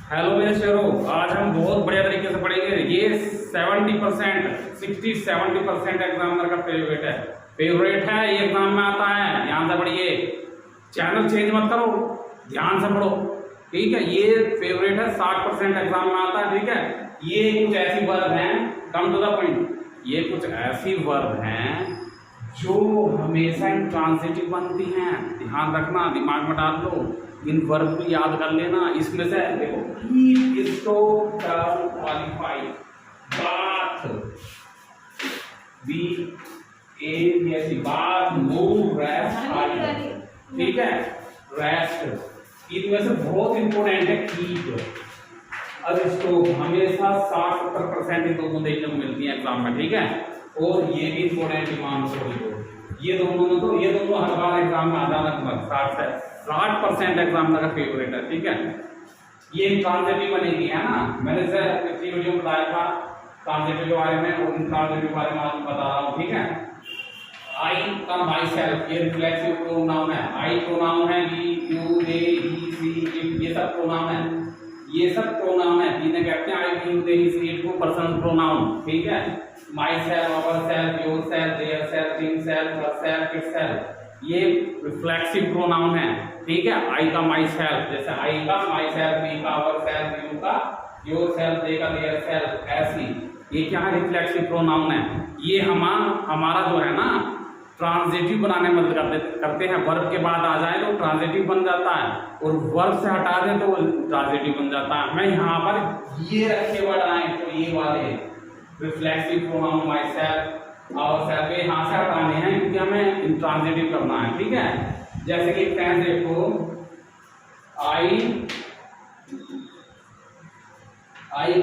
Hello मेरे शेरों, आज हम बहुत बढ़िया तरीके से पढ़ेंगे। ये 70% 60-70% एग्जामिनर का फेवरेट है। ये एग्जाम में आता है। ध्यान से पढ़िए, चैनल चेंज मत करो, ध्यान से पढ़ो, ठीक है। ये फेवरेट है, 60% एग्जाम में आता है, ठीक है। ये कुछ ऐसी वर्ब हैं, कम टू द पॉइंट, ये कुछ ऐसी वर्ब हैं जो हमेशा इंट्रांसिटिव बनती हैं। ध्यान रखना, दिमाग में डाल लो, इन वर्ब को याद कर लेना। इसमें से देखो, keep, stove, turn, qualify, bath, be a ऐसी बात, मूव, रेस्ट, ठीक है, रेस्ट। इनमें से बहुत इंपॉर्टेंट है कीप। अब स्टोव हमेशा 60-70% इन दोनों देखने को मिलती है एग्जाम में, ठीक है। और ये भी इंपॉर्टेंट इमाम ये दोनों में, तो ये दोनों हर बार एग्जाम में आ जाना, 60% एग्जाम का फेवरेट है, ठीक है। ये ट्रांजिटिव बनेगी, है ना। मैंने से पिछली वीडियो में बताया था ट्रांजिटिव के बारे में, और इंट्रांजिटिव के बारे में आज बता रहा हूँ, ठीक है। आई का माई सेल्फ, ये रिफ्लेक्सिव प्रोनाउन है। आई प्रोनाउन है, we, you, they, he, she, it, ये सब प्रोनाउन है। ये सब प्रोनाउन है, जिन्हें कहते हैं I, you, they, he, she, it को पर्सनल प्रोनाउन, ठीक है। Myself, ourself, yourself, theirself, himself, herself, itself, ये रिफ्लेक्सिव प्रोनाउन है, ठीक है। आई का माई सेल्फ, जैसे आई का माई सेल्फ, वी का अवर सेल्फ, यू का योर सेल्फ, दे का देयर सेल्फ, ऐसी ये क्या है, रिफ्लेक्सिव प्रोनाउन है। ये हमारा जो है ना, ट्रांजिटिव बनाने में मदद करते हैं। वर्ब के बाद आ जाए तो ट्रांजिटिव बन जाता है, और वर्ब से हटा दें तो ट्रांजिटिव बन जाता है। मैं यहाँ पर ये रखे वर्ड आए तो ये वाले reflexive pronoun myself, ourselves, यहाँ से हटाने हैं क्योंकि हमें इंट्रांजिटिव करना है, ठीक है। जैसे कि फ्रेंड्स देखो, आई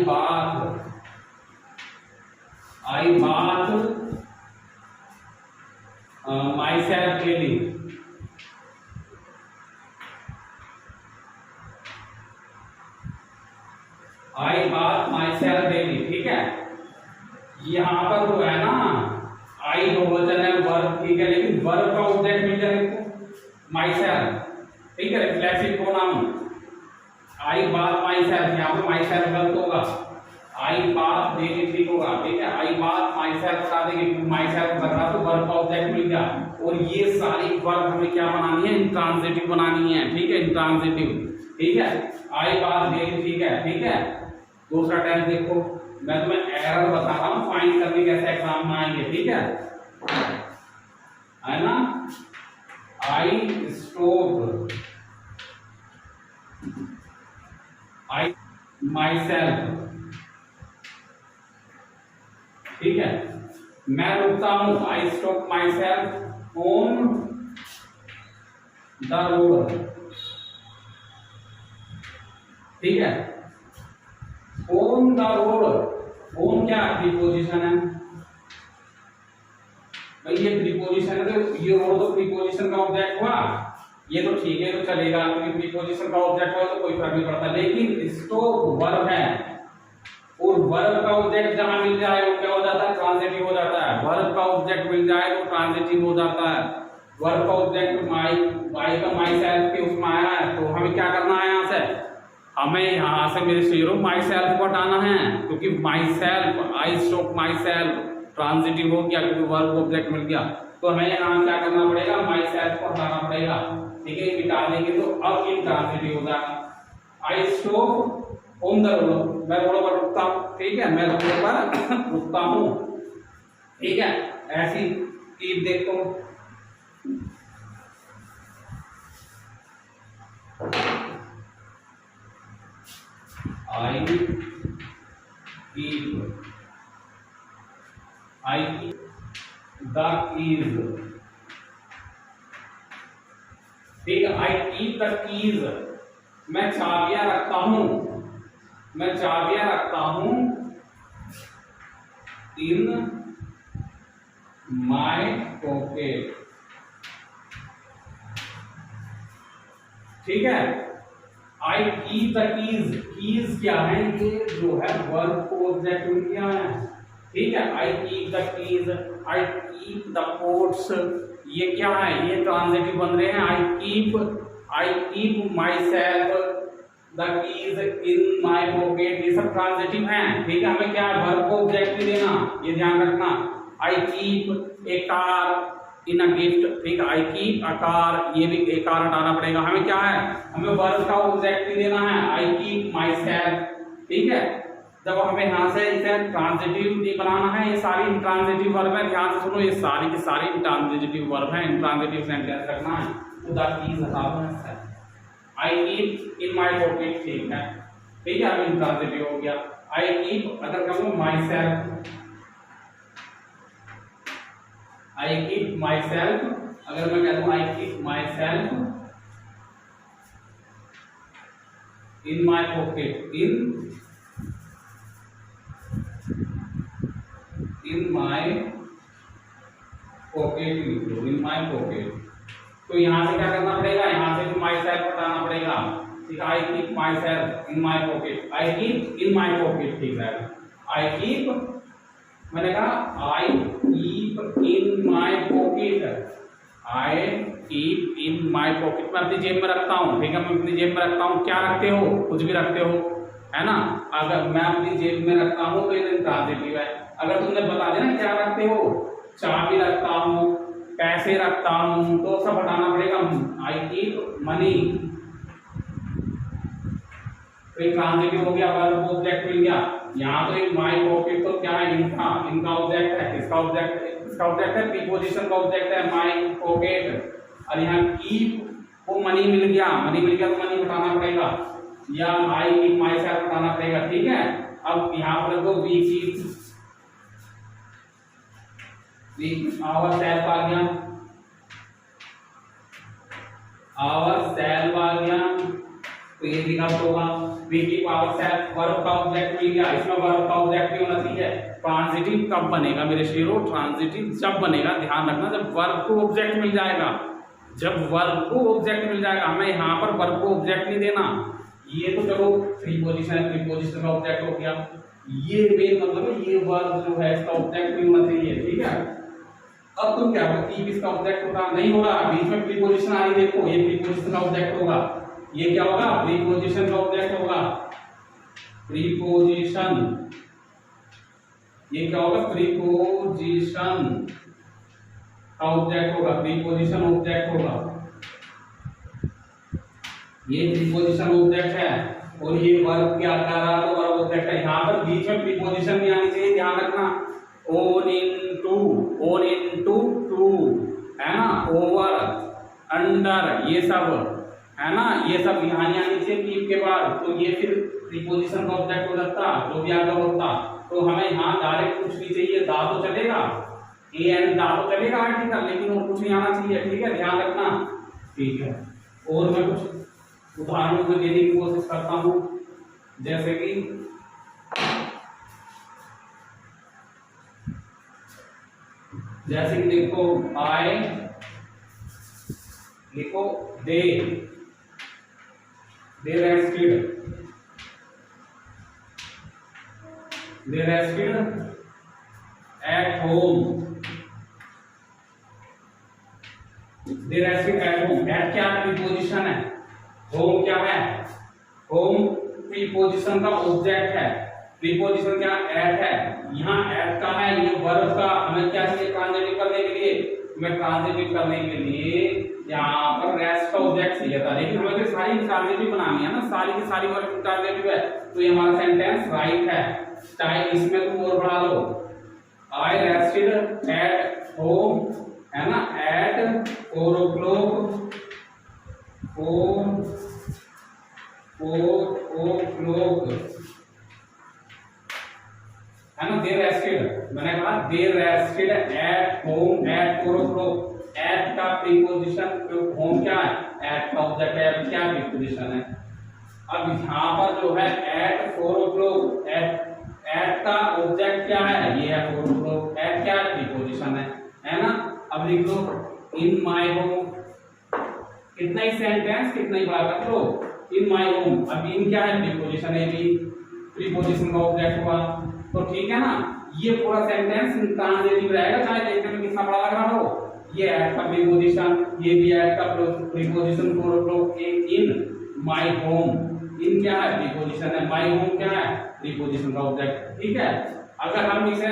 बात माई सेल्फ डेली, आई बात माई सेल्फ डेली, ठीक है। यहाँ पर जो है ना, आई बहुवचन है, वर्ब, ठीक है, लेकिन वर्ब का ऑब्जेक्ट मिल जाएगा माई सेल्फ, ठीक है, रिफ्लेक्सिव प्रोनाउन। आई बात माई सेल्फ, यहाँ पे माई सेल्फ गलत होगा, आई बात डेली ठीक होगा, ठीक है। आई बात माई सेल्फ बता देंगे, माई सेल्फ लग रहा तो वर्ब का ऑब्जेक्ट मिल गया। और ये सारी वर्ब हमें क्या बनानी है, इंट्रांजिटिव बनानी है, ठीक है, इंट्रांजिटिव, ठीक है। आई बात डेली, ठीक है, ठीक है। दूसरा टाइम देखो, मैं तुम्हें एरर बता रहा हूं, फाइंड करने कैसे एग्जाम में आएंगे, ठीक है ना। आई स्टोव, आई माई सेल्फ, ठीक है। मैं रुकता हूं, I stop my self on the road, ठीक है। ऑन द रोड, ऑन क्या प्रीपोजिशन है भाई, ये प्रीपोजिशन है, तो ये रोड तो प्रीपोजिशन का ऑब्जेक्ट हुआ, ये तो ठीक है, तो चलेगा, क्योंकि प्रीपोजिशन का ऑब्जेक्ट हुआ तो कोई फर्क नहीं पड़ता। लेकिन स्टॉप वर्ब है, और वर्ब का ऑब्जेक्ट जहां मिल जाए वो क्या हो जाता है, ट्रांजिटिव हो जाता है। वर्ब का ऑब्जेक्ट मिल जाए तो ट्रांजिटिव हो जाता है। वर्ब का ऑब्जेक्ट माई का माई सेल्फ के उसमें आया है, तो हमें क्या करना है, यहाँ से हमें यहाँ से मेरे शेरों माई सेल्फ को हटाना है, क्योंकि my self, I stop my self transitive हो गया, क्योंकि वर्ब ऑब्जेक्ट मिल गया। तो हमें यहाँ क्या करना पड़ेगा, माई सेल्फ को हटाना पड़ेगा, ठीक है। मिटा देंगे तो अब इंट्रांजिटिव हो जाएगा। I stop on the road, मैं रोड पर रुकता हूँ, ठीक है, मैं रोड पर रुकता हूँ, ठीक है। ऐसी कीप देखो, आई कीप द कीज, ठीक है। आई कीप द कीज, मैं चाबियां रखता हूं, मैं चाबियां रखता हूं इन माय पॉकेट, ठीक है। I keep the keys, keys क्या है, ये जो है वर्ब को ऑब्जेक्ट मिल गया है, ठीक है। I keep the keys, I keep the pots, ये क्या है, ये ट्रांजिटिव बन रहे हैं। I keep myself the keys in my pocket, ये सब ट्रांजिटिव हैं, ठीक है। हमें क्या है, वर्ब को ऑब्जेक्ट भी देना, ये ध्यान रखना। I keep a car in a gift, ठीक है। आई कीप अ कार, ये भी ए कार हटाना पड़ेगा। हमें क्या है, हमें वर्ब का ऑब्जेक्ट भी देना है, आई कीप माई सेल्फ, ठीक है। जब हमें यहाँ से इसे ट्रांजिटिव नहीं बनाना है, ये सारी इंट्रांजिटिव वर्ब है, ध्यान से सुनो, ये सारी की सारी इंट्रांजिटिव वर्ब है, इंट्रांजिटिव सेंटेंस रखना है। तो द कीज हटा दो, I keep in my pocket, ठीक है, ठीक है। अब इंट्रांजिटिव हो गया। आई कीप, अगर कहूँ my self, I keep my self, अगर मैं कह दूं आई keep my self in my pocket, in my pocket लिख लो, इन माई पॉकेट। तो यहां से क्या करना पड़ेगा, यहां से भी माई सेल्फ हटाना पड़ेगा, ठीक है। I keep my self in my pocket, I keep in my pocket, ठीक है। आई कीप, मैंने कहा I keep in my pocket, I keep in my pocket, मैं अपनी जेब में रखता हूँ, ठीक है। मैं अपनी जेब में रखता हूँ, क्या रखते हो, कुछ भी रखते हो, है ना। अगर मैं अपनी जेब में रखता हूँ तो ये ट्रांजिटिव है। अगर तुमने बता देना क्या रखते हो, चाबी रखता हूँ, पैसे रखता हूँ, तो सब हटाना पड़ेगा। आई कीप मनी, तो ट्रांजिटिव हो गया, वर्ब ऑब्जेक्ट मिल गया। यहाँ तो एक माई पॉकेट तो क्या है, इनका ऑब्जेक्ट है, इसका ऑब्जेक्ट है, प्रीपोजिशन का ऑब्जेक्ट है माई पॉकेट। और यहाँ कीप को मनी मिल गया, तो मनी हटाना पड़ेगा, या आई कीप माई सेल्फ हटाना पड़ेगा, ठीक है। अब यहाँ पर तो वी कीप आवर सेल्फ आ गया, आवर सेल्फ आ गया, तो ये भी कब होगा, we keep ourselves, verb का ऑब्जेक्ट मिल गया। इसमें वर्ब का ऑब्जेक्ट भी होना चाहिए। ट्रांजिटिव कब बनेगा मेरे शेरों, ट्रांजिटिव जब बनेगा, ध्यान रखना, जब वर्ब को ऑब्जेक्ट मिल जाएगा, जब वर्ब को ऑब्जेक्ट मिल जाएगा। हमें यहाँ पर वर्ब को ऑब्जेक्ट नहीं देना, ये तो चलो प्रीपोजिशन है, प्रीपोजिशन का ऑब्जेक्ट हो गया, ये मेन मतलब है, ये वर्ब जो है इसका ऑब्जेक्ट भी होना चाहिए, ठीक है। अब तुम क्या होगा, कीप इसका ऑब्जेक्ट होगा, नहीं होगा, बीच में प्रीपोजिशन आ रही, देखो ये प्रीपोजिशन का ऑब्जेक्ट होगा, ये क्या होगा, प्रीपोजिशन का ऑब्जेक्ट होगा, प्रीपोजिशन, ये क्या होगा, प्रीपोजिशन का ऑब्जेक्ट होगा, प्रीपोजिशन ऑब्जेक्ट होगा, ये प्रीपोजिशन ऑब्जेक्ट है, और ये वर्ब क्या कर रहा है, तो वर्ब ऑब्जेक्ट है। यहाँ पर बीच में प्रीपोजिशन नहीं आनी चाहिए, ध्यान रखना। ऑन इनटू टू, है ना, ओवर, अंडर, ये सब है ना, ये सब यहाँ नहीं आनी चाहिए कीप के बाद, तो ये फिर प्रीपोजिशन का ऑब्जेक्ट हो जाता, जो भी आगे होता। तो हमें यहाँ डायरेक्ट कुछ नहीं चाहिए, दा तो चलेगा, ए एंड दा तो चलेगा आर्टिकल, लेकिन और कुछ नहीं आना चाहिए, ठीक है, ध्यान रखना, ठीक है। और मैं कुछ उदाहरणों को देने की कोशिश करता हूँ, जैसे कि देखो आई, लिखो दे rested at home, they rested at home, at क्या प्रीपोजिशन है, होम क्या है, होम प्रीपोजिशन का ऑब्जेक्ट है, प्रीपोजिशन क्या एट है, यहाँ एट का है, ये वर्ब का, हमें क्या चाहिए ट्रांजिटिव करने के लिए, हमें ट्रांजिटिव करने के लिए यहाँ पर रेस्ट का ऑब्जेक्ट चाहिए था, लेकिन हमें तो सारी ट्रांजिटिव बनानी है ना, सारी की सारी वर्ब ट्रांजिटिव है, तो ये हमारा सेंटेंस राइट है। स्टाइल इसमें तुम और बढ़ा लो, आई रेस्टेड एट होम, है ना, एट 4 o'clock, 4 o'clock, है ना, दे रेस्टेड, मैंने कहा they rested at home at 4 o'clock, at का प्रीपोजिशन, होम क्या है, एट का ऑब्जेक्ट है, क्या प्रीपोजिशन है। अब यहाँ पर जो है एट 4 o'clock, एट का ऑब्जेक्ट क्या है, ये है 4 o'clock, एट क्या प्रीपोजिशन है ना। अब लिख लो इन माय होम, कितना ही सेंटेंस कितना ही बड़ा कर लो, इन माय होम, अब इन क्या है प्रीपोजिशन है, भी प्रीपोजिशन का ऑब्जेक्ट हुआ, तो ठीक है ना। ये पूरा सेंटेंस ट्रांजिटिव रहेगा, चाहे देखने में कितना बड़ा लग रहा हो। ये एट का प्रीपोजिशन, ये भी एट का preposition, 4 o'clock, in my home, in क्या है प्रीपोजिशन है, माय होम क्या है प्रीपोजिशन का ऑब्जेक्ट। ठीक है, अगर हम इसे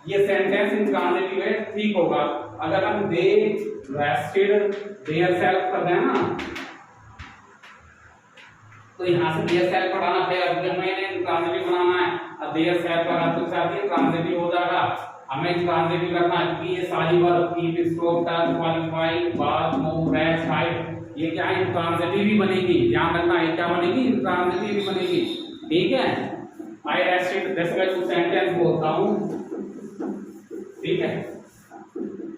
ये सेंटेंस इंट्रांजिटिव है ठीक होगा। अगर हम दे रेस्टेड देयर सेल्फ कर दें ना, तो यहाँ से देयर सेल्फ पढ़ाना पड़ेगा क्योंकि हमें इंट्रांजिटिव बनाना है। अब देयर सेल्फ का तो साथ ही ट्रांजिटिव हो जाएगा, हमें ट्रांजिटिव करना है क्योंकि ये सारी verb keep, stop, turn, qualify, बात, मूव, रेस्ट, हाइड ये क्या है ट्रांजिटिव ही बनेगी। ध्यान रखना है क्या बनेगी ट्रांजिटिव ही बनेगी। ठीक है, आई रेस्टेड जैसे मैं कुछ सेंटेंस बोलता हूँ, ठीक है,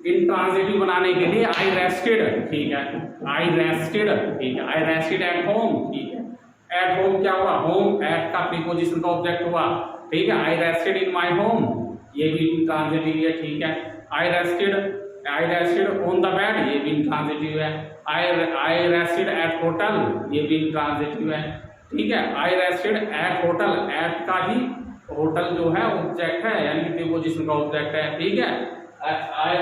इंट्रांजिटिव बनाने के लिए आई रेस्टेड, ठीक है, आई रेस्टेड, ठीक है, आई रेस्टेड एट होम, ठीक है, एट होम क्या हुआ, होम एट का प्रीपोजिशन का ऑब्जेक्ट हुआ। ठीक है, आई रेस्टेड इन माय होम ये भी ट्रांजिटिव है। ठीक है, आई रेस्टेड ऑन द बेड ये भी ट्रांजिटिव है। आई रेस्टेड एट होटल ये भी ट्रांजिटिव है। ठीक है, आई रेस्टेड एट होटल, एट का ही होटल जो है ऑब्जेक्ट है यानी कि प्रीपोजिशन का ऑब्जेक्ट है। ठीक है, आई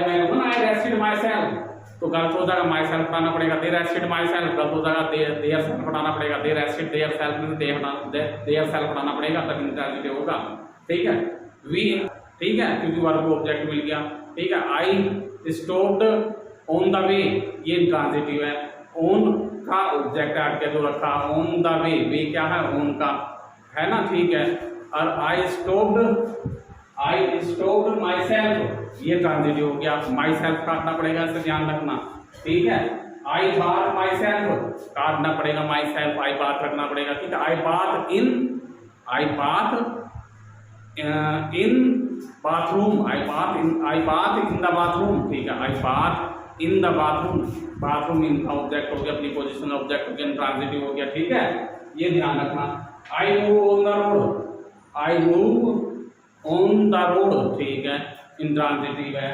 रेस्टेड माई सेल्फ तो गलत हो जाएगा, माई सेल्फ बनाना पड़ेगा, दे रेस्टेड माई सेल्फ गलत हो जाएगा, देयर सेल्फ बनाना पड़ेगा, दे रेस्टेड देयर सेल्फ में देयर सेल्फ बनाना पड़ेगा तब इंट्रांजिटिव होगा। ठीक है, वी, ठीक है, क्योंकि वर्ब को ऑब्जेक्ट मिल गया। ठीक है, I stopped on the way ये ट्रांजिटिव है, ऑन का ऑब्जेक्ट आके जो रखा, ऑन द वे क्या है ऑन का है ना। ठीक है, और आई स्टॉप्ड माई सेल्फ ये ट्रांजिटिव हो गया, माई सेल्फ काटना पड़ेगा, इसे ध्यान रखना। ठीक है, आई बाथ माई सेल्फ काटना पड़ेगा, माई सेल्फ आई बात रखना पड़ेगा। ठीक है, I bath in bathroom, I bath in the bathroom. ठीक है, I bath in the bathroom, bathroom in का ऑब्जेक्ट हो गया, प्रीपोजिशन ऑब्जेक्ट हो गया, ट्रांजिटिव हो गया। ठीक है, ये ध्यान रखना। I move on the road, I move on the road, ठीक है, इंट्रांजिटिव है।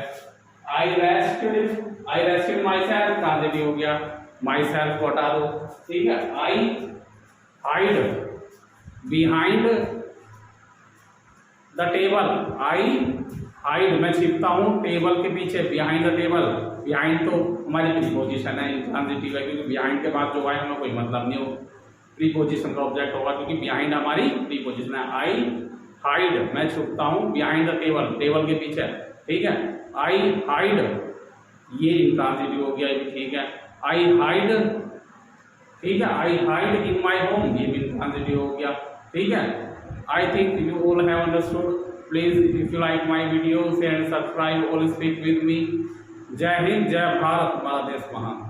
आई रेस्टेड माई सेल्फ ट्रांजिटिव हो गया, माई सेल्फ को हटा दो। ठीक है, आई hide behind the table, I hide मैं छिपता हूँ टेबल के पीछे, बिहाइंड द टेबल, बिहाइंड तो हमारी प्रीपोजिशन है, इंट्रांजिटिव है क्योंकि बिहाइंड के बाद जो है हमें कोई मतलब नहीं हो, प्रीपोजिशन का ऑब्जेक्ट होगा क्योंकि बिहाइंड हमारी प्रीपोजिशन है। आई हाइड मैं छुपता हूँ बिहाइंड द टेबल, टेबल के पीछे। ठीक है, आई हाइड ये इंट्रांजिटिव हो गया ये भी। ठीक है, आई हाइड, ठीक है, आई हाइड इन माई होम ये भी इंट्रांजिटिव हो गया। ठीक है, I think you all have understood. Please if you like my video share and subscribe, all speak with me. जय हिंद, जय भारत, हमारा देश महान।